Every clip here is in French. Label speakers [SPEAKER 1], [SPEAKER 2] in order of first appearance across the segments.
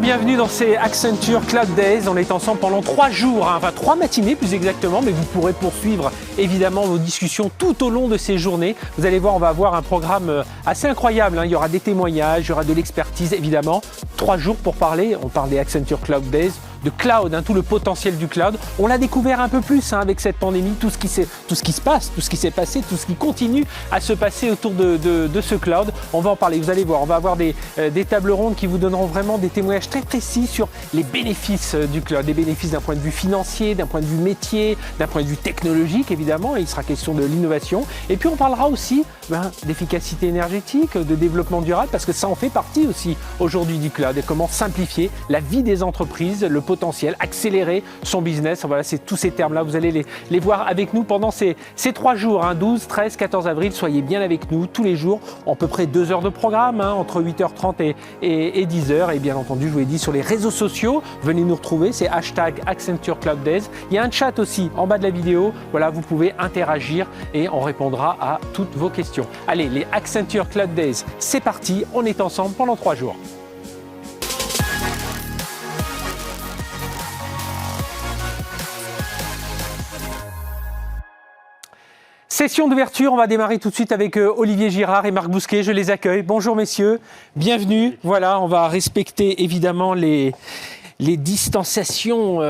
[SPEAKER 1] bienvenue dans ces Accenture Cloud Days. On est ensemble pendant 3 jours, enfin 3 matinées plus exactement, mais vous pourrez poursuivre évidemment vos discussions tout au long de ces journées. Vous allez voir, on va avoir un programme assez incroyable. Il y aura des témoignages, il y aura de l'expertise évidemment. 3 jours pour parler, on parle des Accenture Cloud Days, de cloud, tout le potentiel du cloud. On l'a découvert un peu plus avec cette pandémie, tout ce qui se passe, tout ce qui s'est passé, tout ce qui continue à se passer autour de ce cloud. On va en parler, vous allez voir, on va avoir des tables rondes qui vous donneront vraiment des témoignages très précis sur les bénéfices du cloud, des bénéfices d'un point de vue financier, d'un point de vue métier, d'un point de vue technologique évidemment, et il sera question de l'innovation. Et puis on parlera aussi d'efficacité énergétique, de développement durable, parce que ça en fait partie aussi aujourd'hui du cloud, et comment simplifier la vie des entreprises, le potentiel, accélérer son business. Voilà, c'est tous ces termes-là, vous allez les voir avec nous pendant ces 3 jours, 12, 13, 14 avril. Soyez bien avec nous tous les jours, à peu près 2 heures de programme, entre 8h30 et 10h. Et bien entendu, je vous l'ai dit, sur les réseaux sociaux, venez nous retrouver, c'est #Accenture Cloud Days. Il y a un chat aussi en bas de la vidéo, voilà, vous pouvez interagir et on répondra à toutes vos questions. Allez, les Accenture Cloud Days, c'est parti, on est ensemble pendant 3 jours. Session d'ouverture, on va démarrer tout de suite avec Olivier Girard et Marc Bousquet, je les accueille. Bonjour messieurs, bienvenue. Voilà, on va respecter évidemment les distanciations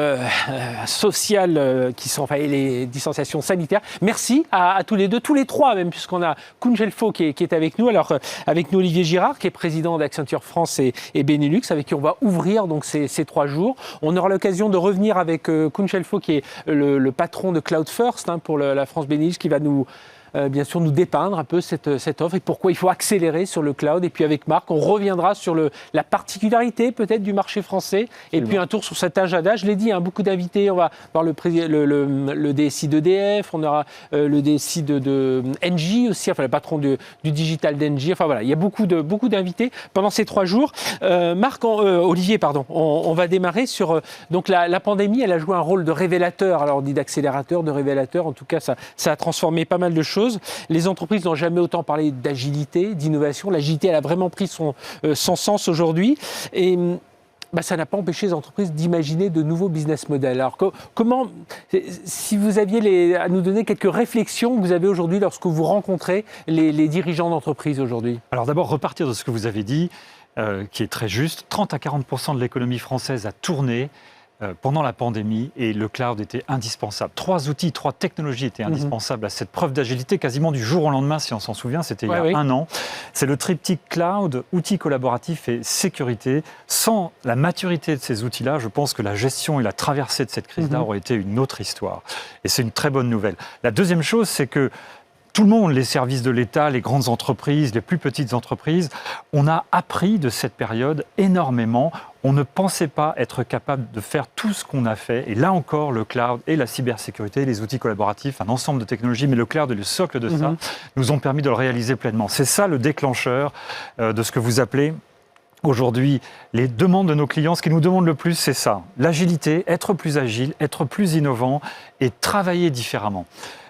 [SPEAKER 1] sociales qui sont, enfin les distanciations sanitaires. Merci à tous les deux, tous les trois même, puisqu'on a Koen Gelfo qui est avec nous. Alors avec nous Olivier Girard qui est président d'Accenture France et Benelux, avec qui on va ouvrir donc ces 3 jours. On aura l'occasion de revenir avec Koen Gelfo qui est le patron de Cloud First pour la France Benelux, qui va nous bien sûr nous dépeindre un peu cette offre et pourquoi il faut accélérer sur le cloud. Et puis avec Marc, on reviendra sur la particularité peut-être du marché français. Et puis un tour sur cet agenda. Je l'ai dit, beaucoup d'invités. On va voir le DSI d'EDF, on aura le DSI de Engie aussi, enfin le patron du digital d'Engie. Enfin voilà, il y a beaucoup d'invités pendant ces 3 jours. Olivier, pardon, on va démarrer sur donc la pandémie. Elle a joué un rôle de révélateur. Alors on dit d'accélérateur, de révélateur. En tout cas, ça a transformé pas mal de choses. Les entreprises n'ont jamais autant parlé d'agilité, d'innovation. L'agilité, elle a vraiment pris son sens aujourd'hui. Et ça n'a pas empêché les entreprises d'imaginer de nouveaux business models. Alors comment, si vous aviez à nous donner quelques réflexions que vous avez aujourd'hui lorsque vous rencontrez les dirigeants d'entreprise aujourd'hui?
[SPEAKER 2] Alors d'abord, repartir de ce que vous avez dit, qui est très juste. 30 à 40% de l'économie française a tourné pendant la pandémie, et le cloud était indispensable. 3 outils, 3 technologies étaient indispensables à cette preuve d'agilité quasiment du jour au lendemain, si on s'en souvient, c'était il y a 1 an. C'est le triptyque cloud, outils collaboratifs et sécurité. Sans la maturité de ces outils-là, je pense que la gestion et la traversée de cette crise-là auraient été une autre histoire. Et c'est une très bonne nouvelle. La deuxième chose, c'est que tout le monde, les services de l'État, les grandes entreprises, les plus petites entreprises, on a appris de cette période énormément. On ne pensait pas être capable de faire tout ce qu'on a fait. Et là encore, le cloud et la cybersécurité, les outils collaboratifs, un ensemble de technologies, mais le cloud est le socle de ça, nous ont permis de le réaliser pleinement. C'est ça le déclencheur de ce que vous appelez aujourd'hui les demandes de nos clients. Ce qu'ils nous demandent le plus, c'est ça. L'agilité, être plus agile, être plus innovant et travailler différemment.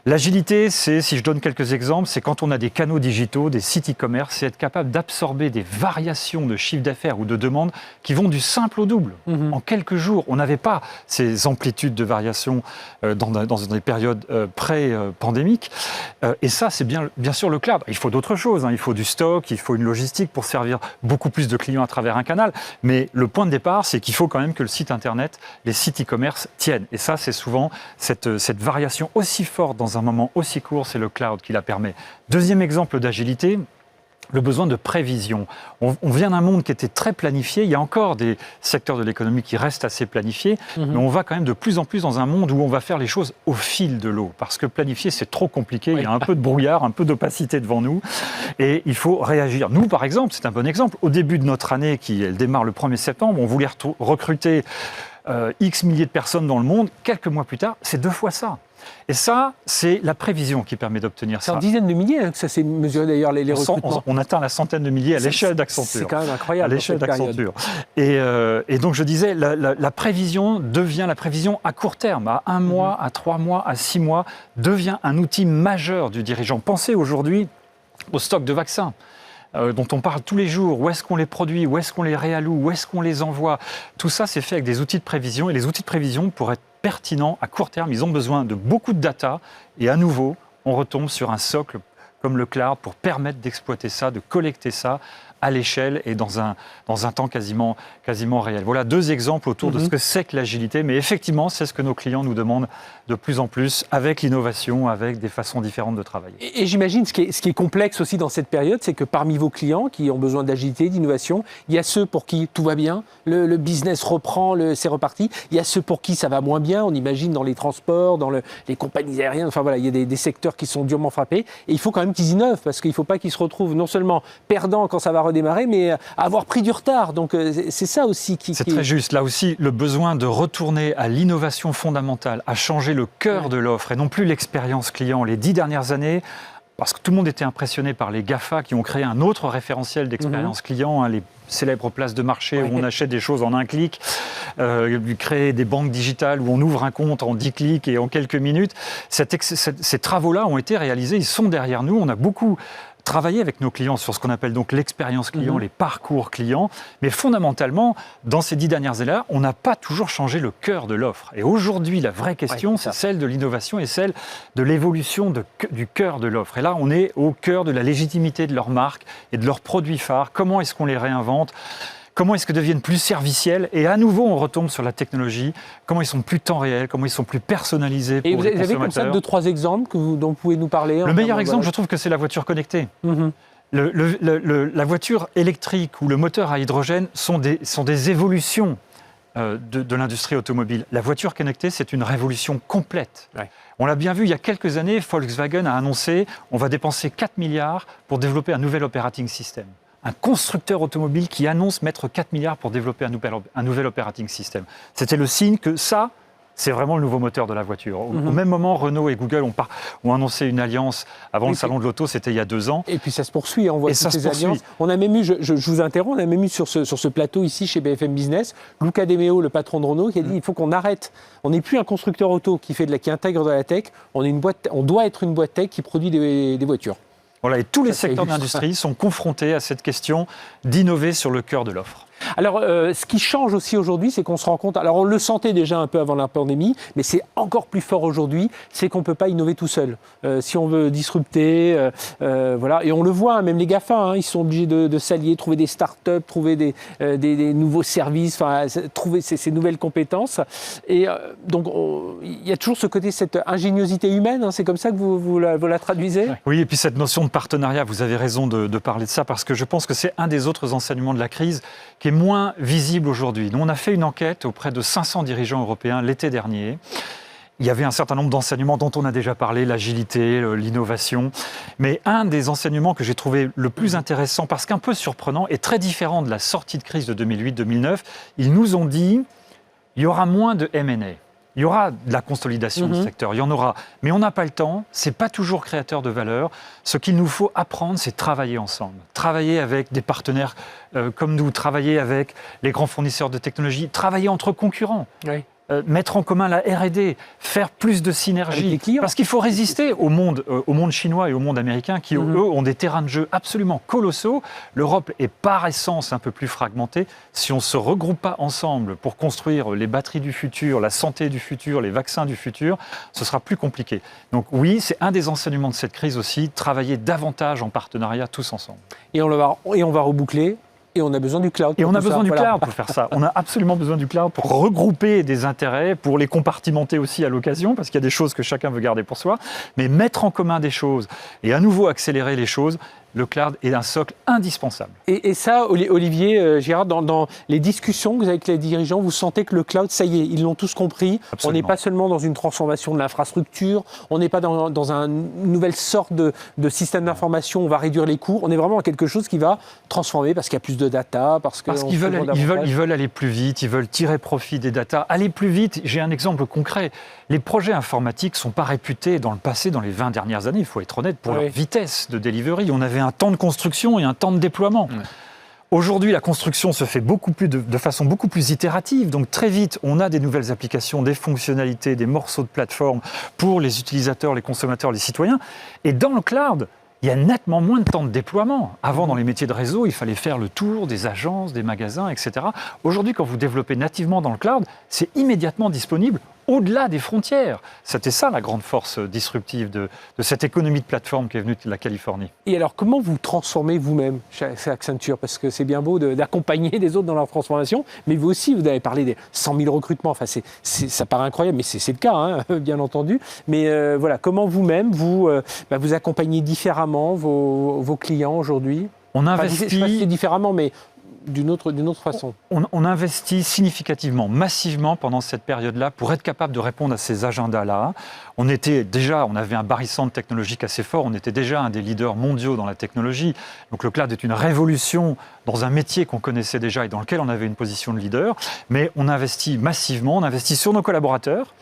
[SPEAKER 2] L'agilité, c'est, si je donne quelques exemples, c'est quand on a des canaux digitaux, des sites e-commerce, c'est être capable d'absorber des variations de chiffre d'affaires ou de demandes qui vont du simple au double. En quelques jours, on n'avait pas ces amplitudes de variations dans des périodes pré-pandémiques. Et ça, c'est bien sûr le cloud. Il faut d'autres choses. Il faut du stock, il faut une logistique pour servir beaucoup plus de clients à travers un canal. Mais le point de départ, c'est qu'il faut quand même que le site Internet, les sites e-commerce tiennent. Et ça, c'est souvent cette variation aussi forte dans un moment aussi court, c'est le cloud qui la permet. Deuxième exemple d'agilité, le besoin de prévision. On vient d'un monde qui était très planifié. Il y a encore des secteurs de l'économie qui restent assez planifiés, mais on va quand même de plus en plus dans un monde où on va faire les choses au fil de l'eau. Parce que planifier, c'est trop compliqué. Il y a un peu de brouillard, un peu d'opacité devant nous. Et il faut réagir. Nous, par exemple, c'est un bon exemple. Au début de notre année, elle démarre le 1er septembre, on voulait recruter X milliers de personnes dans le monde. Quelques mois plus tard, c'est 2 fois ça. Et ça, c'est la prévision qui permet d'obtenir ça.
[SPEAKER 1] C'est en dizaines de milliers que ça s'est mesuré d'ailleurs, les recrutements.
[SPEAKER 2] On atteint la centaine de milliers à l'échelle d'Accenture.
[SPEAKER 1] C'est quand même incroyable.
[SPEAKER 2] À l'échelle d'Accenture. Et donc je disais, la prévision devient la prévision à court terme, à 1 mois, à 3 mois, à 6 mois, devient un outil majeur du dirigeant. Pensez aujourd'hui au stock de vaccins. dont on parle tous les jours, où est-ce qu'on les produit, où est-ce qu'on les réalloue, où est-ce qu'on les envoie, tout ça c'est fait avec des outils de prévision. Et les outils de prévision, pour être pertinents à court terme, ils ont besoin de beaucoup de data. Et à nouveau, on retombe sur un socle comme le cloud pour permettre d'exploiter ça, de collecter ça à l'échelle et dans un temps quasiment réel. Voilà 2 exemples autour de ce que c'est que l'agilité, mais effectivement, c'est ce que nos clients nous demandent de plus en plus, avec l'innovation, avec des façons différentes de travailler.
[SPEAKER 1] Et j'imagine, ce qui est complexe aussi dans cette période, c'est que parmi vos clients qui ont besoin d'agilité, d'innovation, il y a ceux pour qui tout va bien, le business reprend, c'est reparti. Il y a ceux pour qui ça va moins bien, on imagine dans les transports, dans les compagnies aériennes, enfin voilà, il y a des secteurs qui sont durement frappés. Et il faut quand même qu'ils innovent, parce qu'il ne faut pas qu'ils se retrouvent non seulement perdants quand ça va redémarrer, mais avoir pris du retard. Donc c'est ça aussi qui...
[SPEAKER 2] C'est très juste. Là aussi, le besoin de retourner à l'innovation fondamentale, à changer le cœur de l'offre et non plus l'expérience client. Les 10 dernières années, parce que tout le monde était impressionné par les GAFA qui ont créé un autre référentiel d'expérience client, les célèbres places de marché où on achète des choses en un clic, créer des banques digitales où on ouvre un compte en 10 clics et en quelques minutes. Ces travaux-là ont été réalisés, ils sont derrière nous. On a beaucoup travailler avec nos clients sur ce qu'on appelle donc l'expérience client, les parcours clients. Mais fondamentalement, dans ces 10 dernières années-là, on n'a pas toujours changé le cœur de l'offre. Et aujourd'hui, la vraie question, c'est celle de l'innovation et celle de l'évolution du cœur de l'offre. Et là, on est au cœur de la légitimité de leur marque et de leurs produits phares. Comment est-ce qu'on les réinvente ? Comment est-ce que deviennent plus serviciels? Et à nouveau, on retombe sur la technologie. Comment ils sont plus temps réel? Comment ils sont plus personnalisés pour les consommateurs?
[SPEAKER 1] Et vous avez comme ça 2-3 exemples dont vous pouvez nous parler?
[SPEAKER 2] Le meilleur exemple, je trouve que c'est la voiture connectée. La voiture électrique ou le moteur à hydrogène sont des évolutions de l'industrie automobile. La voiture connectée, c'est une révolution complète. Ouais. On l'a bien vu, il y a quelques années, Volkswagen a annoncé on va dépenser 4 milliards pour développer un nouvel operating system. Un constructeur automobile qui annonce mettre 4 milliards pour développer un nouvel operating system. C'était le signe que ça, c'est vraiment le nouveau moteur de la voiture. Au même moment, Renault et Google ont annoncé une alliance avant le salon de l'auto, c'était il y a 2 ans.
[SPEAKER 1] Et puis ça se poursuit, on voit toutes ces alliances. On a même eu, je vous interromps, on a même eu sur ce plateau ici chez BFM Business, Luca De Meo, le patron de Renault, qui a dit il faut qu'on arrête. On n'est plus un constructeur auto qui intègre de la tech, on doit être une boîte tech qui produit des voitures.
[SPEAKER 2] Voilà, et tous les secteurs d'industrie sont confrontés à cette question d'innover sur le cœur de l'offre.
[SPEAKER 1] Alors, ce qui change aussi aujourd'hui, c'est qu'on se rend compte, alors on le sentait déjà un peu avant la pandémie, mais c'est encore plus fort aujourd'hui, c'est qu'on ne peut pas innover tout seul. Si on veut disrupter, voilà, et on le voit, même les GAFA, ils sont obligés de s'allier, trouver des startups, trouver des nouveaux services, trouver ces nouvelles compétences. Et donc, il y a toujours ce côté, cette ingéniosité humaine, c'est comme ça que vous la traduisez?
[SPEAKER 2] Oui, et puis cette notion de partenariat, vous avez raison de parler de ça, parce que je pense que c'est un des autres enseignements de la crise qui est moins visible aujourd'hui. Nous, on a fait une enquête auprès de 500 dirigeants européens l'été dernier. Il y avait un certain nombre d'enseignements dont on a déjà parlé, l'agilité, l'innovation. Mais un des enseignements que j'ai trouvé le plus intéressant, parce qu'un peu surprenant et très différent de la sortie de crise de 2008-2009, ils nous ont dit il y aura moins de M&A. Il y aura de la consolidation du secteur, il y en aura. Mais on n'a pas le temps, ce n'est pas toujours créateur de valeur. Ce qu'il nous faut apprendre, c'est travailler ensemble. Travailler avec des partenaires comme nous, travailler avec les grands fournisseurs de technologie, travailler entre concurrents. Oui. Mettre en commun la R&D, faire plus de synergie. Parce qu'il faut résister au monde chinois et au monde américain qui, eux, ont des terrains de jeu absolument colossaux. L'Europe est par essence un peu plus fragmentée. Si on ne se regroupe pas ensemble pour construire les batteries du futur, la santé du futur, les vaccins du futur, ce sera plus compliqué. Donc oui, c'est un des enseignements de cette crise aussi, travailler davantage en partenariat tous ensemble.
[SPEAKER 1] Et on va reboucler. Et on a besoin du cloud.
[SPEAKER 2] Et on a besoin du cloud pour faire ça. On a absolument besoin du cloud pour regrouper des intérêts, pour les compartimenter aussi à l'occasion, parce qu'il y a des choses que chacun veut garder pour soi, mais mettre en commun des choses et à nouveau accélérer les choses. Le cloud est un socle indispensable.
[SPEAKER 1] Et ça, Olivier Girard, dans les discussions que vous avez avec les dirigeants, vous sentez que le cloud, ça y est, ils l'ont tous compris. Absolument. On n'est pas seulement dans une transformation de l'infrastructure, on n'est pas dans une nouvelle sorte de système d'information, on va réduire les coûts, on est vraiment dans quelque chose qui va transformer parce qu'il y a plus de data, parce
[SPEAKER 2] qu'ils veulent aller plus vite, ils veulent tirer profit des data. Aller plus vite, j'ai un exemple concret. Les projets informatiques ne sont pas réputés dans le passé, dans les 20 dernières années, il faut être honnête, pour leur vitesse de delivery. On avait un temps de construction et un temps de déploiement. Aujourd'hui, la construction se fait de façon beaucoup plus itérative. Donc très vite, on a des nouvelles applications, des fonctionnalités, des morceaux de plateforme pour les utilisateurs, les consommateurs, les citoyens. Et dans le cloud, il y a nettement moins de temps de déploiement. Avant, dans les métiers de réseau, il fallait faire le tour des agences, des magasins, etc. Aujourd'hui, quand vous développez nativement dans le cloud, c'est immédiatement disponible au-delà des frontières. C'était ça la grande force disruptive de cette économie de plateforme qui est venue de la Californie.
[SPEAKER 1] Et alors, comment vous transformez vous-même chez Accenture? Parce que c'est bien beau d'accompagner les autres dans leur transformation, mais vous aussi, vous avez parlé des 100 000 recrutements. Enfin, ça paraît incroyable, mais c'est le cas, hein, bien entendu. Mais voilà, comment vous-même, vous accompagnez différemment vos clients aujourd'hui?
[SPEAKER 2] On investit...
[SPEAKER 1] Je sais pas si c'est différemment, mais d'une autre façon.
[SPEAKER 2] On investit significativement, massivement pendant cette période-là pour être capable de répondre à ces agendas-là. On avait un barycentre technologique assez fort, on était déjà un des leaders mondiaux dans la technologie. Donc le cloud est une révolution dans un métier qu'on connaissait déjà et dans lequel on avait une position de leader. Mais on investit massivement, on investit sur nos collaborateurs.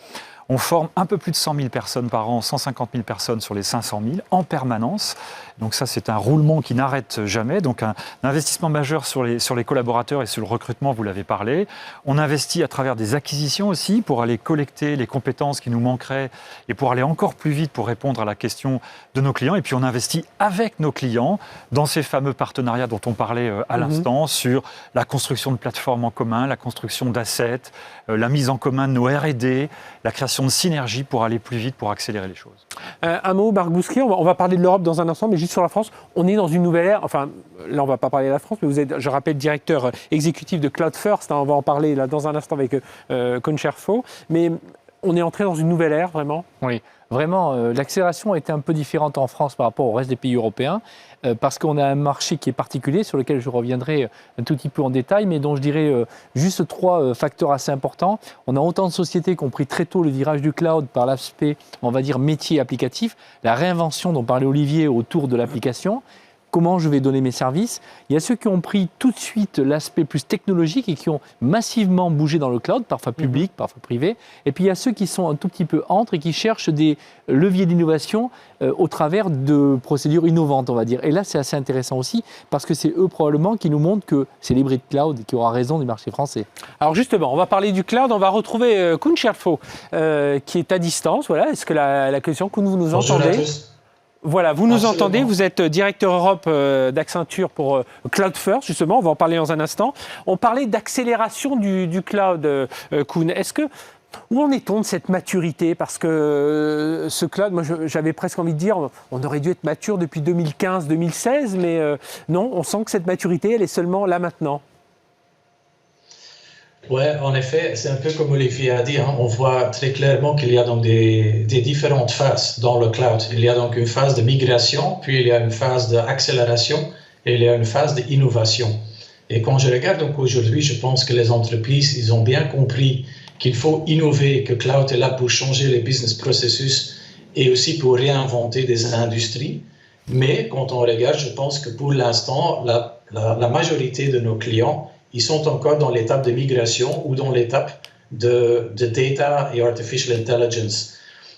[SPEAKER 2] On forme un peu plus de 100 000 personnes par an, 150 000 personnes sur les 500 000 en permanence. Donc ça, c'est un roulement qui n'arrête jamais. Donc un investissement majeur sur les collaborateurs et sur le recrutement, vous l'avez parlé. On investit à travers des acquisitions aussi pour aller collecter les compétences qui nous manqueraient et pour aller encore plus vite pour répondre à la question de nos clients. Et puis on investit avec nos clients dans ces fameux partenariats dont on parlait à l'instant sur la construction de plateformes en commun, la construction d'assets, la mise en commun de nos R&D, la création de synergies pour aller plus vite, pour accélérer les choses.
[SPEAKER 1] Un mot, Marc Bousquet, on va parler de l'Europe dans un instant, mais juste sur la France, on est dans une nouvelle ère. Enfin, là, on ne va pas parler de la France, mais vous êtes, je rappelle, directeur exécutif de Cloud First. Hein, on va en parler là, dans un instant avec Concherfo. Mais on est entré dans une nouvelle ère, vraiment?
[SPEAKER 3] Oui, vraiment, l'accélération a été un peu différente en France par rapport au reste des pays européens, parce qu'on a un marché qui est particulier, sur lequel je reviendrai un tout petit peu en détail, mais dont je dirais juste trois facteurs assez importants. On a autant de sociétés qui ont pris très tôt le virage du cloud par l'aspect, on va dire, métier applicatif, la réinvention dont parlait Olivier autour de l'application. Comment je vais donner mes services. Il y a ceux qui ont pris tout de suite l'aspect plus technologique et qui ont massivement bougé dans le cloud, parfois public, parfois privé. Et puis il y a ceux qui sont un tout petit peu entre et qui cherchent des leviers d'innovation au travers de procédures innovantes, on va dire. Et là, c'est assez intéressant aussi parce que c'est eux probablement qui nous montrent que c'est l'hybride cloud qui aura raison du marché français.
[SPEAKER 1] Alors justement, on va parler du cloud. On va retrouver Concherfo qui est à distance. Voilà. Est-ce que la question, Koun, vous nous entendez? Voilà, vous nous entendez, vous êtes directeur Europe d'Accenture pour Cloud First, justement, on va en parler dans un instant. On parlait d'accélération du cloud, Koun. Où en est-on de cette maturité? Parce que ce cloud, moi j'avais presque envie de dire, on aurait dû être mature depuis 2015-2016, mais non, on sent que cette maturité, elle est seulement là maintenant.
[SPEAKER 4] Oui, en effet, c'est un peu comme Olivier a dit, hein, on voit très clairement qu'il y a donc des différentes phases dans le cloud. Il y a donc une phase de migration, puis il y a une phase d'accélération et il y a une phase d'innovation. Et quand je regarde donc aujourd'hui, je pense que les entreprises, ils ont bien compris qu'il faut innover, que cloud est là pour changer les business processus et aussi pour réinventer des industries. Mais quand on regarde, je pense que pour l'instant, la majorité de nos clients, ils sont encore dans l'étape de migration ou dans l'étape de data et artificial intelligence.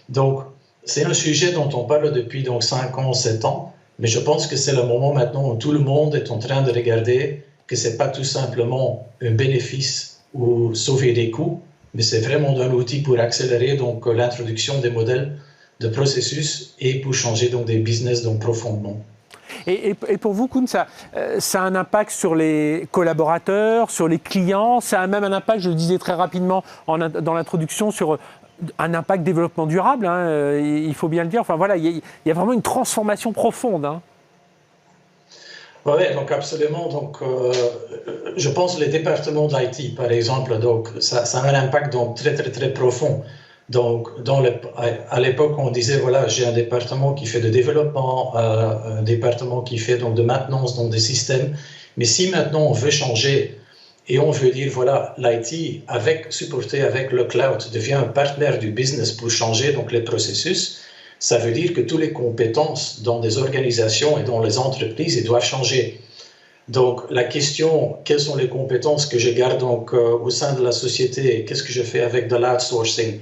[SPEAKER 4] Donc, c'est un sujet dont on parle depuis donc 5 ans, 7 ans, mais je pense que c'est le moment maintenant où tout le monde est en train de regarder que ce n'est pas tout simplement un bénéfice ou sauver des coûts, mais c'est vraiment un outil pour accélérer donc l'introduction des modèles de processus et pour changer donc des business donc profondément.
[SPEAKER 1] Et pour vous, Koun, ça a un impact sur les collaborateurs, sur les clients, ça a même un impact, je le disais très rapidement dans l'introduction, sur un impact développement durable, hein, il faut bien le dire. Enfin voilà, il y a vraiment une transformation profonde. Hein.
[SPEAKER 4] Oui, donc absolument. Donc, je pense que les départements d'IT, par exemple, donc, ça a un impact donc, très, très, très profond. Donc, à l'époque, on disait, voilà, j'ai un département qui fait de développement, un département qui fait donc, de maintenance dans des systèmes. Mais si maintenant on veut changer et on veut dire, voilà, l'IT, supporté avec le cloud, devient un partenaire du business pour changer donc, les processus, ça veut dire que toutes les compétences dans des organisations et dans les entreprises, ils doivent changer. Donc, la question, quelles sont les compétences que je garde donc, au sein de la société et qu'est-ce que je fais avec de l'outsourcing?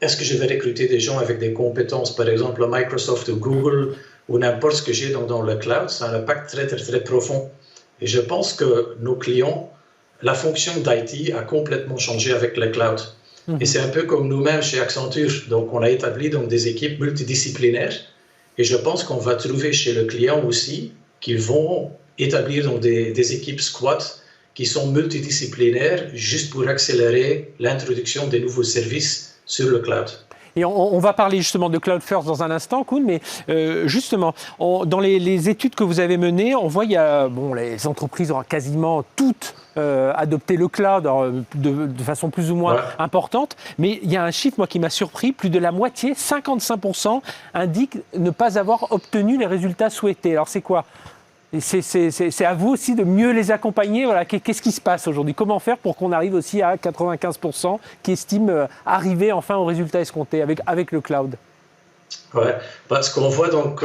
[SPEAKER 4] Est-ce que je vais recruter des gens avec des compétences, par exemple Microsoft ou Google ou n'importe ce que j'ai dans le cloud? C'est un impact très, très, très profond. Et je pense que nos clients, la fonction d'IT a complètement changé avec le cloud. Et c'est un peu comme nous-mêmes chez Accenture. Donc, on a établi donc, des équipes multidisciplinaires Et je pense qu'on va trouver chez le client aussi qu'ils vont établir donc des équipes squat qui sont multidisciplinaires juste pour accélérer l'introduction des nouveaux services sur le cloud.
[SPEAKER 1] Et on va parler justement de Cloud First dans un instant, Koen, mais justement, dans les études que vous avez menées, on voit les entreprises ont quasiment toutes adopté le cloud de façon plus ou moins importante, mais il y a un chiffre moi, qui m'a surpris, plus de la moitié, 55%, indiquent ne pas avoir obtenu les résultats souhaités. Alors c'est quoi ? C'est à vous aussi de mieux les accompagner. Voilà. Qu'est-ce qui se passe aujourd'hui ? Comment faire pour qu'on arrive aussi à 95% qui estiment arriver enfin au résultat escompté avec le cloud ?
[SPEAKER 4] Ouais, parce qu'on voit donc,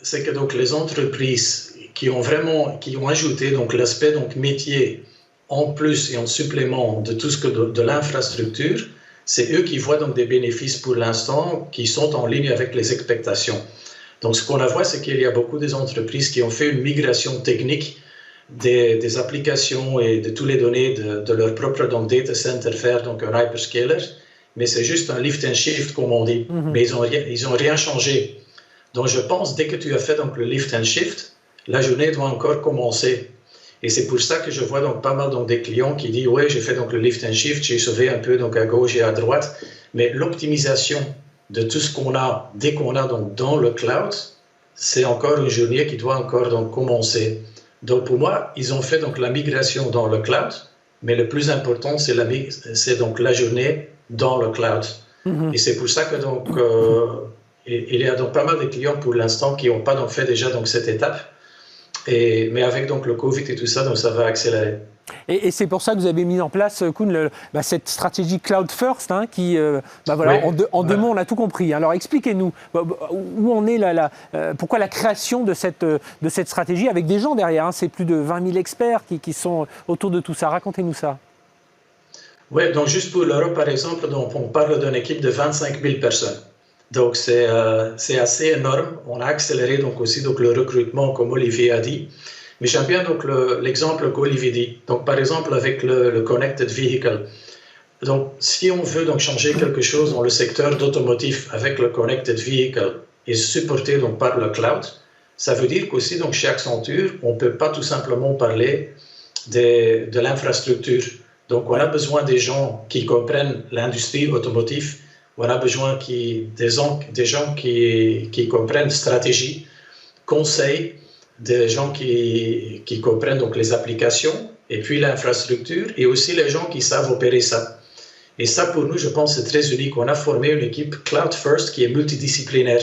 [SPEAKER 4] c'est que donc les entreprises qui ont ajouté donc l'aspect donc métier en plus et en supplément de tout ce que de l'infrastructure, c'est eux qui voient donc des bénéfices pour l'instant qui sont en ligne avec les expectations. Donc, ce qu'on voit, c'est qu'il y a beaucoup des entreprises qui ont fait une migration technique des applications et de toutes les données de leur propre donc, data center vers donc, un hyperscaler. Mais c'est juste un lift and shift, comme on dit. Mais ils ont rien changé. Donc, je pense, dès que tu as fait donc, le lift and shift, la journée doit encore commencer. Et c'est pour ça que je vois donc, pas mal donc, des clients qui disent « Ouais, j'ai fait donc, le lift and shift, j'ai sauvé un peu donc, à gauche et à droite. » Mais l'optimisation de tout ce qu'on a, dès qu'on a donc dans le cloud, c'est encore une journée qui doit encore donc commencer. Donc pour moi, ils ont fait donc la migration dans le cloud, mais le plus important, c'est donc la journée dans le cloud. Et c'est pour ça que donc, il y a donc pas mal de clients pour l'instant qui n'ont pas donc fait déjà donc cette étape. Mais avec donc le Covid et tout ça, donc ça va accélérer.
[SPEAKER 1] Et c'est pour ça que vous avez mis en place, Koen, cette stratégie Cloud First, hein, qui, en deux mots, on a tout compris. Alors expliquez-nous où on est pourquoi la création de cette stratégie avec des gens derrière. Hein, c'est plus de 20 000 experts qui sont autour de tout ça. Racontez-nous ça.
[SPEAKER 4] Oui, donc juste pour l'Europe, par exemple, donc on parle d'une équipe de 25 000 personnes. Donc c'est assez énorme. On a accéléré donc aussi donc, le recrutement, comme Olivier a dit. Mais j'aime bien donc l'exemple qu'Olivier dit. Donc par exemple avec le Connected Vehicle. Donc si on veut donc changer quelque chose dans le secteur d'automotive avec le Connected Vehicle et supporté donc par le cloud, ça veut dire qu'aussi donc chez Accenture, on ne peut pas tout simplement parler de l'infrastructure. Donc on a besoin des gens qui comprennent l'industrie automotive. On a besoin des gens qui comprennent stratégie, conseil, des gens qui comprennent donc les applications et puis l'infrastructure et aussi les gens qui savent opérer ça. Et ça, pour nous, je pense, c'est très unique. On a formé une équipe Cloud First qui est multidisciplinaire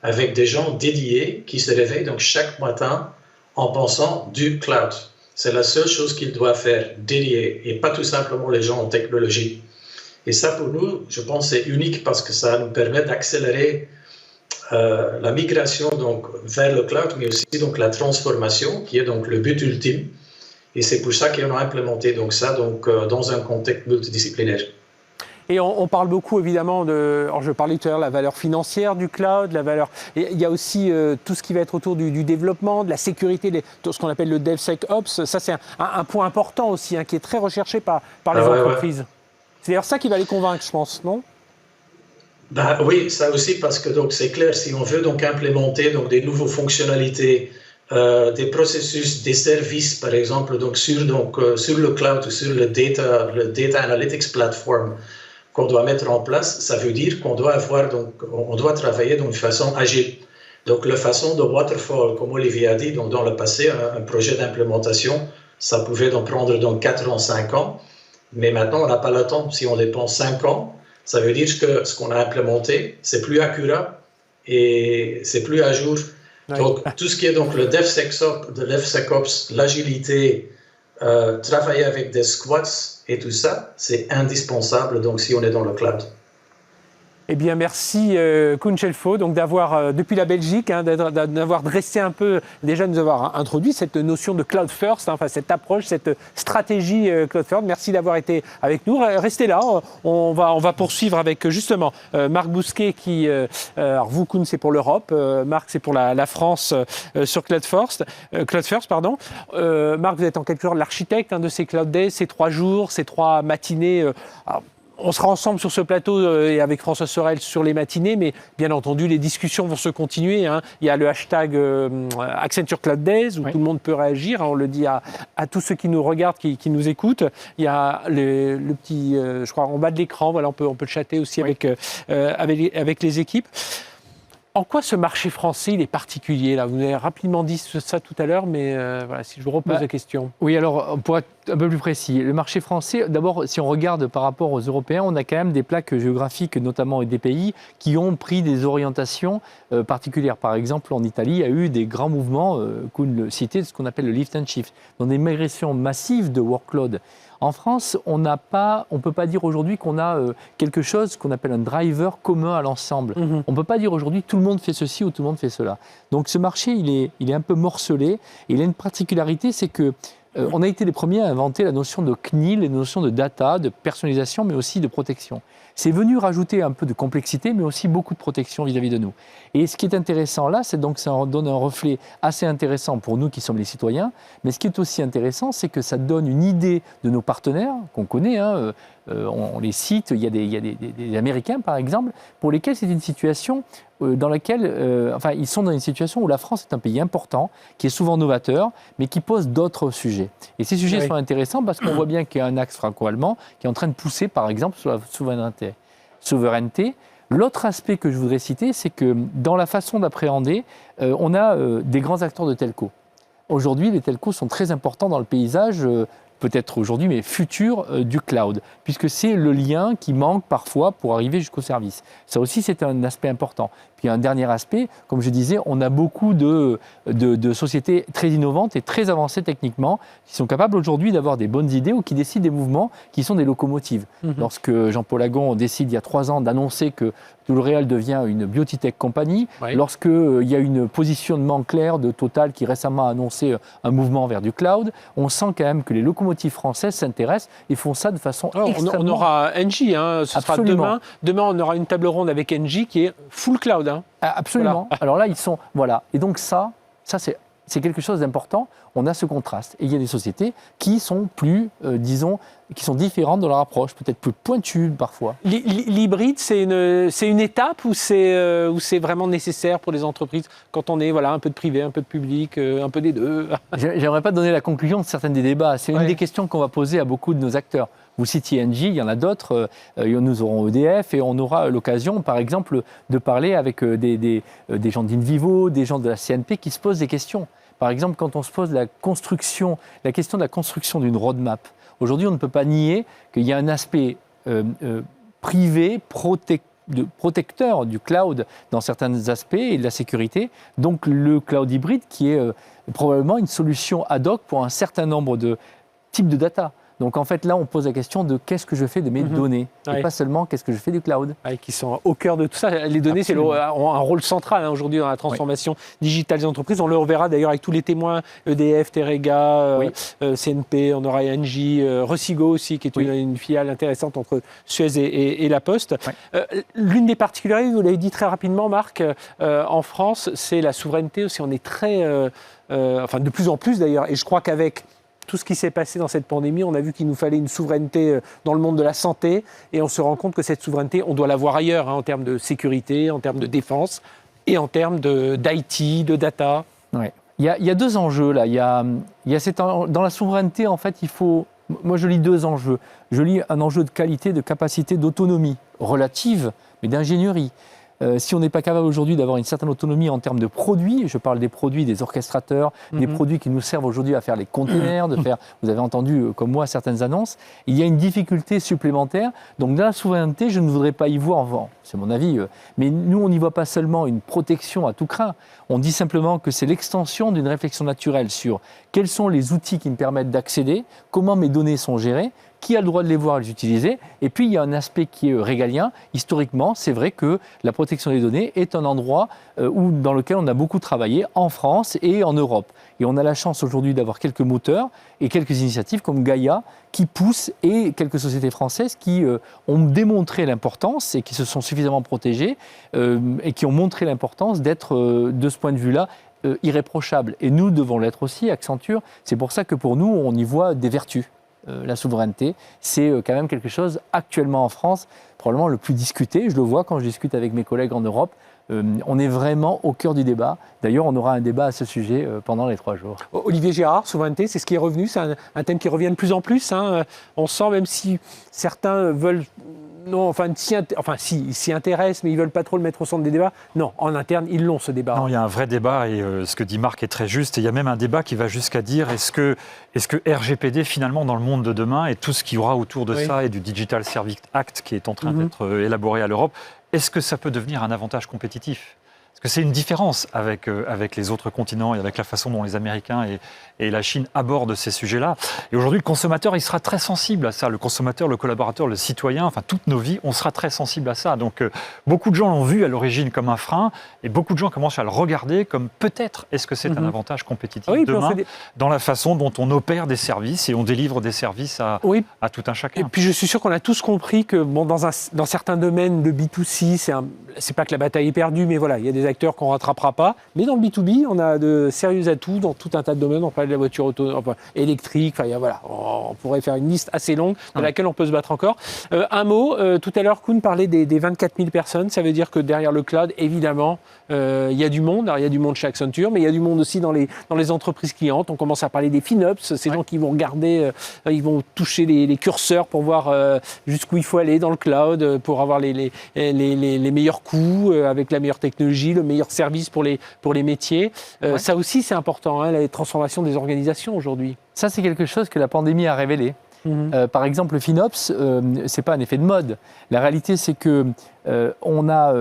[SPEAKER 4] avec des gens dédiés qui se réveillent donc chaque matin en pensant du cloud. C'est la seule chose qu'ils doivent faire, dédié et pas tout simplement les gens en technologie. Et ça, pour nous, je pense, c'est unique parce que ça nous permet d'accélérer la migration donc, vers le cloud, mais aussi donc, la transformation, qui est donc le but ultime. Et c'est pour ça qu'on a implémenté donc, ça donc, dans un contexte multidisciplinaire.
[SPEAKER 1] Et on parle beaucoup évidemment alors je parlais tout à l'heure de la valeur financière du cloud, la valeur. Et il y a aussi tout ce qui va être autour du développement, de la sécurité, ce qu'on appelle le DevSecOps. Ça, c'est un point important aussi, hein, qui est très recherché par les entreprises. Ouais. C'est d'ailleurs ça qui va les convaincre, je pense, non ?
[SPEAKER 4] Oui, ça aussi, parce que donc c'est clair, si on veut donc implémenter donc des nouvelles fonctionnalités, des processus, des services, par exemple, donc sur le cloud ou sur le data analytics platform qu'on doit mettre en place, ça veut dire qu'on doit on doit travailler d'une façon agile. Donc la façon de waterfall, comme Olivier a dit, donc dans le passé, un projet d'implémentation, ça pouvait donc prendre donc 4 ans, 5 ans, mais maintenant on n'a pas le temps. Si on dépense 5 ans, ça veut dire que ce qu'on a implémenté, c'est plus accurate et c'est plus à jour. Oui. Donc, tout ce qui est donc le DevSecOps, l'agilité, travailler avec des squads et tout ça, c'est indispensable donc, si on est dans le cloud.
[SPEAKER 1] Eh bien, merci Koen Chelfo, donc d'avoir, depuis la Belgique, hein, d'avoir dressé un peu, déjà de nous avoir introduit cette notion de Cloud First, hein, enfin cette approche, cette stratégie Cloud First. Merci d'avoir été avec nous. Restez là, on va poursuivre avec justement Marc Bousquet qui, alors vous Koen c'est pour l'Europe, Marc c'est pour la France sur Cloud First. Marc, vous êtes en quelque sorte l'architecte, hein, de ces Cloud Days, ces 3 jours, ces 3 matinées. Alors, On sera ensemble sur ce plateau et avec François Sorel sur les matinées, mais bien entendu, les discussions vont se continuer. Hein. Il y a le hashtag Accenture Cloud Days où tout le monde peut réagir. Hein. On le dit à tous ceux qui nous regardent, qui nous écoutent. Il y a le petit, je crois, en bas de l'écran. Voilà, on peut le chatter aussi avec les équipes. En quoi ce marché français il est particulier là? Vous avez rapidement dit ça tout à l'heure, mais voilà, si je vous repose la question.
[SPEAKER 3] Oui, alors pour être un peu plus précis, le marché français, d'abord, si on regarde par rapport aux Européens, on a quand même des plaques géographiques, notamment des pays qui ont pris des orientations particulières. Par exemple, en Italie, il y a eu des grands mouvements, Kuhn le citait, de ce qu'on appelle le lift and shift, dans des migrations massives de workload. En France, on ne peut pas dire aujourd'hui qu'on a quelque chose qu'on appelle un driver commun à l'ensemble. On ne peut pas dire aujourd'hui tout le monde fait ceci ou tout le monde fait cela. Donc ce marché, il est un peu morcelé. Et il a une particularité, c'est que on a été les premiers à inventer la notion de CNIL, la notion de data, de personnalisation, mais aussi de protection. C'est venu rajouter un peu de complexité, mais aussi beaucoup de protection vis-à-vis de nous. Et ce qui est intéressant là, c'est donc ça donne un reflet assez intéressant pour nous qui sommes les citoyens, mais ce qui est aussi intéressant, c'est que ça donne une idée de nos partenaires, qu'on connaît, hein, on les cite, il y a des Américains par exemple, pour lesquels c'est une situation dans laquelle, ils sont dans une situation où la France est un pays important, qui est souvent novateur, mais qui pose d'autres sujets. Et ces sujets sont intéressants parce qu'on voit bien qu'il y a un axe franco-allemand qui est en train de pousser, par exemple, sur la souveraineté. L'autre aspect que je voudrais citer, c'est que dans la façon d'appréhender, on a des grands acteurs de telco. Aujourd'hui, les telcos sont très importants dans le paysage, peut-être aujourd'hui, mais futur du cloud, puisque c'est le lien qui manque parfois pour arriver jusqu'au service. Ça aussi, c'est un aspect important. Puis un dernier aspect, comme je disais, on a beaucoup de sociétés très innovantes et très avancées techniquement, qui sont capables aujourd'hui d'avoir des bonnes idées ou qui décident des mouvements qui sont des locomotives. Lorsque Jean-Paul Agon décide il y a 3 ans d'annoncer que L'Oréal devient une biotech compagnie, lorsqu'il y a une positionnement clair de Total qui récemment a annoncé un mouvement vers du cloud, on sent quand même que les locomotives françaises s'intéressent et font ça de façon extrêmement...
[SPEAKER 1] On aura Engie, hein, ce sera demain. Demain, on aura une table ronde avec Engie qui est full cloud. Hein.
[SPEAKER 3] Absolument. Voilà. Alors là, ils sont... Voilà. Et donc ça c'est quelque chose d'important. On a ce contraste. Et il y a des sociétés qui sont plus, qui sont différentes dans leur approche, peut-être plus pointues parfois.
[SPEAKER 1] L'hybride, c'est une étape ou c'est vraiment nécessaire pour les entreprises quand on est un peu de privé, un peu de public, un peu des deux?
[SPEAKER 3] J'aimerais pas donner la conclusion de certains des débats. C'est une des questions qu'on va poser à beaucoup de nos acteurs. Vous citiez Engie, il y en a d'autres, nous aurons EDF et on aura l'occasion, par exemple, de parler avec des gens d'Invivo, des gens de la CNP qui se posent des questions. Par exemple, quand on se pose la question de la construction d'une roadmap, aujourd'hui on ne peut pas nier qu'il y a un aspect privé, protecteur du cloud dans certains aspects et de la sécurité, donc le cloud hybride qui est probablement une solution ad hoc pour un certain nombre de types de data. Donc en fait, là, on pose la question de qu'est-ce que je fais de mes données, et pas seulement qu'est-ce que je fais du cloud.
[SPEAKER 1] Qui sont au cœur de tout ça. Les données ont un rôle central aujourd'hui dans la transformation digitale des entreprises. On le reverra d'ailleurs avec tous les témoins, EDF, Terega, CNP, on aura Engie, Recigo aussi, qui est une filiale intéressante entre Suez et La Poste. L'une des particularités, vous l'avez dit très rapidement, Marc, en France, c'est la souveraineté aussi. On est très... de plus en plus d'ailleurs, et je crois qu'avec tout ce qui s'est passé dans cette pandémie, on a vu qu'il nous fallait une souveraineté dans le monde de la santé et on se rend compte que cette souveraineté, on doit l'avoir ailleurs, en termes de sécurité, en termes de défense et en termes d'IT, de data.
[SPEAKER 3] Ouais. Il y a 2 enjeux là. Dans la souveraineté, en fait, moi je lis 2 enjeux. Je lis un enjeu de qualité, de capacité, d'autonomie relative, mais d'ingénierie. Si on n'est pas capable aujourd'hui d'avoir une certaine autonomie en termes de produits, je parle des produits des orchestrateurs, des produits qui nous servent aujourd'hui à faire les containers, vous avez entendu comme moi certaines annonces, il y a une difficulté supplémentaire. Donc dans la souveraineté, je ne voudrais pas y voir, c'est mon avis, mais nous on n'y voit pas seulement une protection à tout crin, on dit simplement que c'est l'extension d'une réflexion naturelle sur quels sont les outils qui me permettent d'accéder, comment mes données sont gérées, qui a le droit de les voir et les utiliser. Et puis, il y a un aspect qui est régalien. Historiquement, c'est vrai que la protection des données est un endroit dans lequel on a beaucoup travaillé en France et en Europe. Et on a la chance aujourd'hui d'avoir quelques moteurs et quelques initiatives comme Gaïa qui poussent et quelques sociétés françaises qui ont démontré l'importance et qui se sont suffisamment protégées et qui ont montré l'importance d'être, de ce point de vue-là, irréprochables. Et nous devons l'être aussi, Accenture. C'est pour ça que pour nous, on y voit des vertus. la souveraineté. C'est quand même quelque chose actuellement en France, probablement le plus discuté. Je le vois quand je discute avec mes collègues en Europe. On est vraiment au cœur du débat. D'ailleurs, on aura un débat à ce sujet pendant les 3 jours.
[SPEAKER 1] Olivier Gérard, souveraineté, c'est ce qui est revenu, c'est un thème qui revient de plus en plus. Hein. On sent, même si certains veulent... Non, s'y intéressent, mais ils ne veulent pas trop le mettre au centre des débats. Non, en interne, ils l'ont, ce débat.
[SPEAKER 2] Non, il y a un vrai débat et ce que dit Marc est très juste. Et il y a même un débat qui va jusqu'à dire est-ce que RGPD, finalement, dans le monde de demain, et tout ce qu'il y aura autour de ça, et du Digital Services Act qui est en train d'être élaboré à l'Europe, est-ce que ça peut devenir un avantage compétitif ? Parce que c'est une différence avec les autres continents et avec la façon dont les Américains et la Chine abordent ces sujets-là. Et aujourd'hui, le consommateur, il sera très sensible à ça. Le consommateur, le collaborateur, le citoyen, enfin, toutes nos vies, on sera très sensible à ça. Donc, beaucoup de gens l'ont vu à l'origine comme un frein et beaucoup de gens commencent à le regarder comme peut-être, est-ce que c'est un avantage compétitif demain dans la façon dont on opère des services et on délivre des services à tout un chacun.
[SPEAKER 1] Et puis, je suis sûr qu'on a tous compris que dans certains domaines, le B2C, c'est pas que la bataille est perdue, mais voilà, il y a des acteurs qu'on ne rattrapera pas. Mais dans le B2B, on a de sérieux atouts dans tout un tas de domaines. On parlait de la voiture électrique. Voilà, on pourrait faire une liste assez longue dans laquelle on peut se battre encore. Un mot, tout à l'heure, Koen parlait des 24 000 personnes. Ça veut dire que derrière le cloud, évidemment, il y a du monde. Alors, il y a du monde chez Accenture, mais il y a du monde aussi dans les entreprises clientes. On commence à parler des FinOps, ces gens qui vont regarder, ils vont toucher les curseurs pour voir jusqu'où il faut aller dans le cloud, pour avoir les meilleurs coûts, avec la meilleure technologie, le meilleur service pour les métiers. Ça aussi, c'est important, hein, la transformation des organisations aujourd'hui.
[SPEAKER 3] Ça, c'est quelque chose que la pandémie a révélé. Par exemple, le FinOps, c'est pas un effet de mode. La réalité, c'est que on a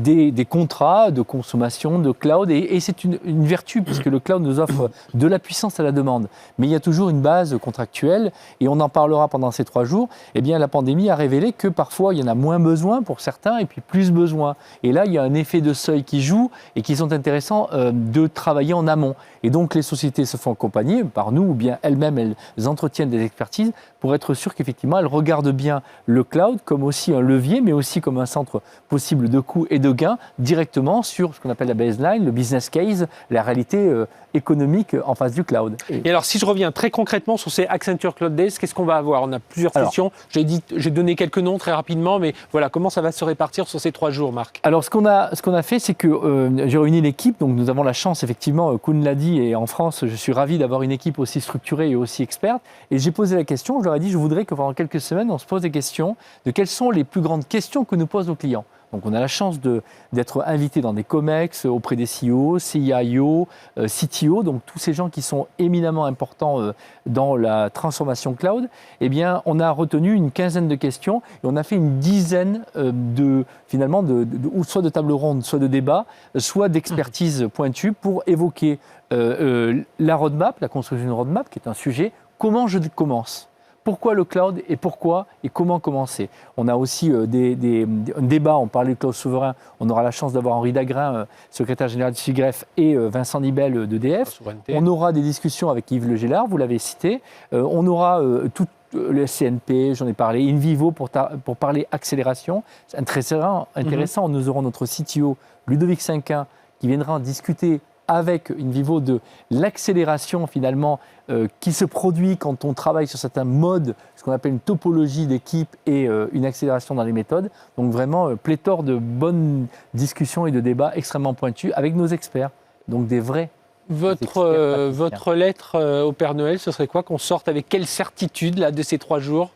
[SPEAKER 3] des contrats de consommation, de cloud, et c'est une vertu, puisque le cloud nous offre de la puissance à la demande. Mais il y a toujours une base contractuelle, et on en parlera pendant ces 3 jours. Eh bien, la pandémie a révélé que parfois, il y en a moins besoin pour certains, et puis plus besoin. Et là, il y a un effet de seuil qui joue, et qui sont intéressants de travailler en amont. Et donc, les sociétés se font accompagner par nous, ou bien elles-mêmes, elles entretiennent des expertises pour être sûres qu'effectivement, elles regardent bien le cloud comme aussi un levier, mais aussi comme un centre possible de coûts et de gains directement sur ce qu'on appelle la baseline, le business case, la réalité économique en face du cloud.
[SPEAKER 1] Et alors, si je reviens très concrètement sur ces Accenture Cloud Days, qu'est-ce qu'on va avoir ? On a plusieurs sessions. J'ai donné quelques noms très rapidement, mais voilà, comment ça va se répartir sur ces 3 jours, Marc ?
[SPEAKER 3] Alors, ce qu'on a fait, c'est que j'ai réuni l'équipe. Donc, nous avons la chance, effectivement, Koen l'a dit, et en France, je suis ravi d'avoir une équipe aussi structurée et aussi experte. Et j'ai posé la question, je leur ai dit, je voudrais que pendant quelques semaines, on se pose des questions de quelles sont les plus grandes questions que nous posent nos clients. Donc, on a la chance d'être invité dans des COMEX auprès des CEO, CIO, CTO, donc tous ces gens qui sont éminemment importants dans la transformation cloud. Eh bien, on a retenu une quinzaine de questions et on a fait une dizaine soit de tables rondes, soit de débats, soit d'expertise pointue pour évoquer la roadmap, la construction d'une roadmap, qui est un sujet. Comment je commence ? Pourquoi le cloud et pourquoi et comment commencer ? On a aussi un débat, on parlait de cloud souverain, on aura la chance d'avoir Henri Dagrin, secrétaire général du SIGREF, et Vincent Nibel d'EDF. On aura des discussions avec Yves Le Gélard, vous l'avez cité. On aura tout le CNP, j'en ai parlé, InVivo pour parler accélération. C'est intéressant. Nous aurons notre CTO, Ludovic Cinquin, qui viendra en discuter avec InVivo de l'accélération finalement qui se produit quand on travaille sur certains modes, ce qu'on appelle une topologie d'équipe et une accélération dans les méthodes. Donc vraiment pléthore de bonnes discussions et de débats extrêmement pointus avec nos experts, donc des vrais.
[SPEAKER 1] Votre lettre au Père Noël, ce serait quoi, qu'on sorte avec quelle certitude là, de ces 3 jours ?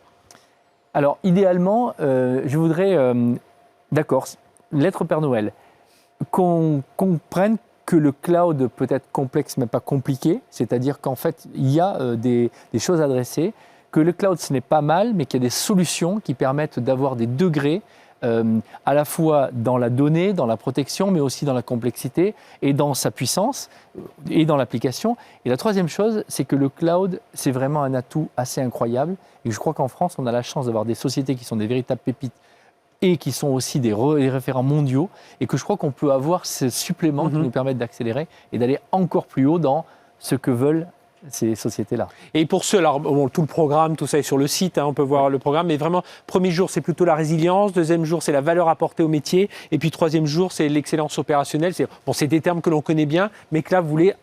[SPEAKER 3] Alors idéalement, je voudrais, d'accord, lettre au Père Noël, qu'on comprenne que le cloud peut être complexe mais pas compliqué, c'est-à-dire qu'en fait, il y a des choses à adresser, que le cloud, ce n'est pas mal, mais qu'il y a des solutions qui permettent d'avoir des degrés à la fois dans la donnée, dans la protection, mais aussi dans la complexité et dans sa puissance et dans l'application. Et la troisième chose, c'est que le cloud, c'est vraiment un atout assez incroyable. Et je crois qu'en France, on a la chance d'avoir des sociétés qui sont des véritables pépites et qui sont aussi des référents mondiaux, et que je crois qu'on peut avoir ces suppléments qui nous permettent d'accélérer et d'aller encore plus haut dans ce que veulent ces sociétés-là.
[SPEAKER 1] Et pour ceux, alors tout le programme, tout ça est sur le site, on peut voir le programme, mais vraiment, premier jour, c'est plutôt la résilience, deuxième jour, c'est la valeur apportée au métier, et puis troisième jour, c'est l'excellence opérationnelle. C'est des termes que l'on connaît bien, mais que là, vous voulez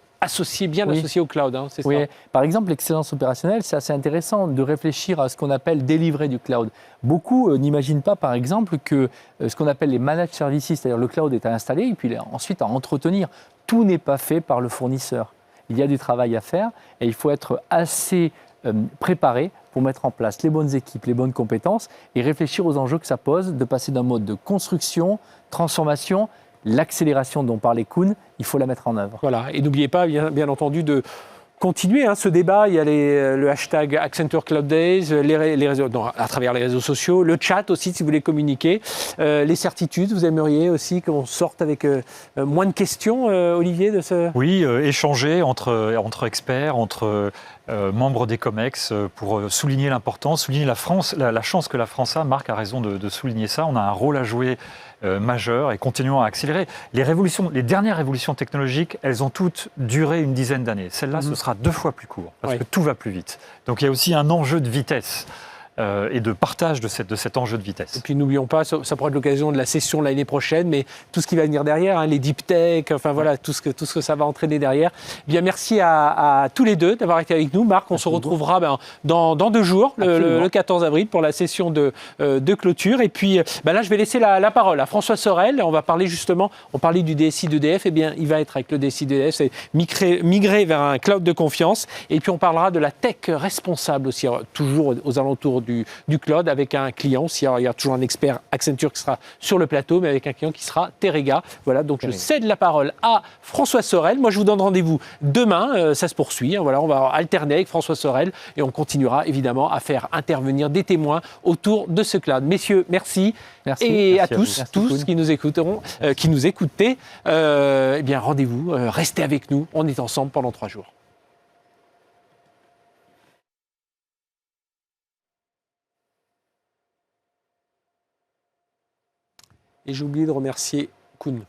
[SPEAKER 1] bien associé au cloud, hein, c'est
[SPEAKER 3] oui.
[SPEAKER 1] ça.
[SPEAKER 3] Par exemple, l'excellence opérationnelle, c'est assez intéressant de réfléchir à ce qu'on appelle délivrer du cloud. Beaucoup n'imaginent pas, par exemple, que ce qu'on appelle les managed services, c'est-à-dire le cloud est à installer et puis ensuite à entretenir. Tout n'est pas fait par le fournisseur. Il y a du travail à faire et il faut être assez préparé pour mettre en place les bonnes équipes, les bonnes compétences et réfléchir aux enjeux que ça pose de passer d'un mode de construction, transformation, l'accélération dont parlait Koen, il faut la mettre en œuvre.
[SPEAKER 1] Voilà, et n'oubliez pas, bien entendu, de continuer ce débat. Il y a le hashtag Accenture Cloud Days, les réseaux, à travers les réseaux sociaux, le chat aussi, si vous voulez communiquer. Les certitudes, vous aimeriez aussi qu'on sorte avec moins de questions, Olivier, de ce...
[SPEAKER 2] Oui, échanger entre experts, entre membres des COMEX pour souligner l'importance, souligner la chance que la France a. Marc a raison de souligner ça. On a un rôle à jouer majeur et continuons à accélérer. Les dernières révolutions technologiques, elles ont toutes duré une dizaine d'années. Celle-là, ce sera 2 fois plus court parce que tout va plus vite. Donc il y a aussi un enjeu de vitesse. Et de partage de cet enjeu de vitesse.
[SPEAKER 1] Et puis n'oublions pas, ça pourrait être l'occasion de la session l'année prochaine, mais tout ce qui va venir derrière, les deep tech, enfin voilà, tout ce que ça va entraîner derrière. Bien, merci à tous les deux d'avoir été avec nous. Marc, on se retrouvera dans 2 jours, le 14 avril, pour la session de clôture. Et puis là, je vais laisser la parole à François Sorel. On va parler justement, on parlait du DSI d'EDF, et bien il va être avec le DSI d'EDF, c'est migrer vers un cloud de confiance. Et puis on parlera de la tech responsable aussi, toujours aux alentours du cloud avec un client. Il y a toujours un expert Accenture qui sera sur le plateau, mais avec un client qui sera Terega. Voilà, donc je cède la parole à François Sorel. Moi, je vous donne rendez-vous demain. Ça se poursuit. Voilà, on va alterner avec François Sorel et on continuera évidemment à faire intervenir des témoins autour de ce cloud. Messieurs, merci. Et à tous qui nous écouteront, qui nous écoutez, eh bien, rendez-vous, restez avec nous. On est ensemble pendant 3 jours. Et j'ai oublié de remercier Koen.